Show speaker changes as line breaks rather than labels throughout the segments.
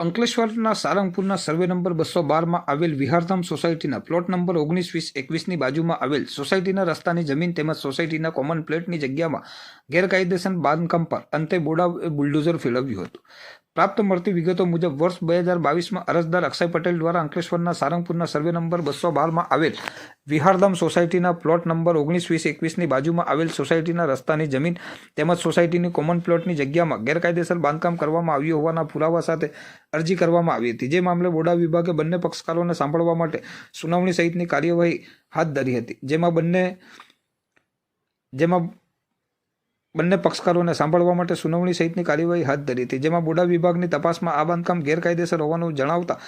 અંકલેશ્વરના સારંગપુરના survey number 212માં આવેલ વિહારધામ સોસાયટીના પ્લોટ નંબર 19-20-21ની બાજુમાં આવેલ સોસાયટીના રસ્તાની જમીન તેમજ સોસાયટીના કોમન પ્લેટની જગ્યામાં ગેરકાયદેસર બાંધકામ પર અંતે બોડા બુલડોઝર ફેરવ્યું હતું. પ્રાપ્ત મળતી વિગતો મુજબ વર્ષ 2022માં અરજદાર અક્ષય પટેલ દ્વારા અંકલેશ્વરના સારંગપુરના સર્વે નંબર 212માં આવેલ વિહારધામ સોસાયટીના પ્લોટ નંબર 19-20-21ની બાજુમાં આવેલ સોસાયટીના રસ્તાની જમીન તેમજ સોસાયટીની કોમન પ્લોટની જગ્યામાં ગેરકાયદેસર બાંધકામ કરવામાં આવ્યું હોવાના પુરાવા સાથે અરજી કરવામાં આવી હતી. જે મામલે બોડા વિભાગે બંને પક્ષકારોને સાંભળવા માટે સુનાવણી સહિતની કાર્યવાહી હાથ ધરી હતી. જેમાં બંને પક્ષકારોને સાંભળવા માટે સુનાવણી સહિતની કાર્યવાહી હાથ ધરી હતી. જેમાં બોડા વિભાગની તપાસમાં આ બાંધકામ ગેરકાયદેસર હોવાનું જણાવતા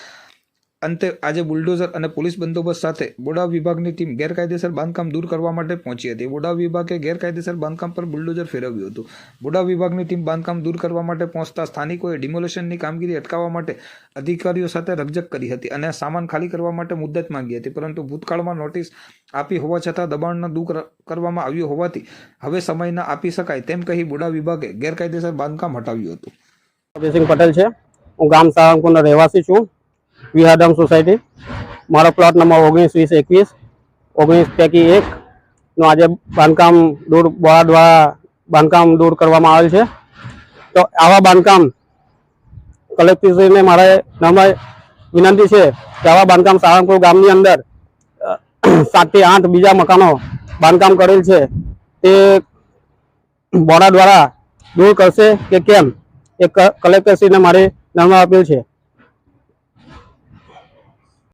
અંતે આજે બુલડોઝર અને પોલીસ બંદોબસ્ત સાથે બોડા વિભાગની ટીમ ગેરકાયદેસર બાંધકામ દૂર કરવા માટે પહોંચી હતી. બોડા વિભાગે ગેરકાયદેસર બાંધકામ પર બુલડોઝર ફેરવ્યું હતું. બોડા વિભાગની ટીમ બાંધકામ દૂર કરવા માટે પહોંચતા સ્થાનિકોએ ડિમોલેશનની કામગીરી અટકાવવા માટે અધિકારીઓ સાથે રકઝક કરી હતી અને સામાન ખાલી કરવા માટે મુદ્દત માંગી હતી. પરંતુ ભૂતકાળમાં નોટિસ આપી હોવા છતાં દબાણનો દૂર કરવામાં આવ્યું હોવાથી હવે સમય ન આપી શકાય તેમ કહી બોડા વિભાગે ગેરકાયદેસર બાંધકામ હટાવ્યું હતું.
અભયસિંહ પટેલ છે. હું ગામ સારંગપુરના રહેવાસી છું. વિહારધામ સોસાયટી, મારો પ્લોટ નંબર 19-20-21, 19 પૈકી 1 નું આજે બાંધકામ બોડા દ્વારા બાંધકામ દૂર કરવામાં આવેલ છે. તો આવા બાંધકામ કલેક્ટરશ્રીને મારે નમ્ર વિનંતી છે કે આવા બાંધકામ સારંગપુર ગામની અંદર 7 થી 8 બીજા મકાનો બાંધકામ કરેલ છે તે બોડા દ્વારા દૂર કરશે કે કેમ એ કલેક્ટરશ્રીને મારે નમ્ર અપીલ છે.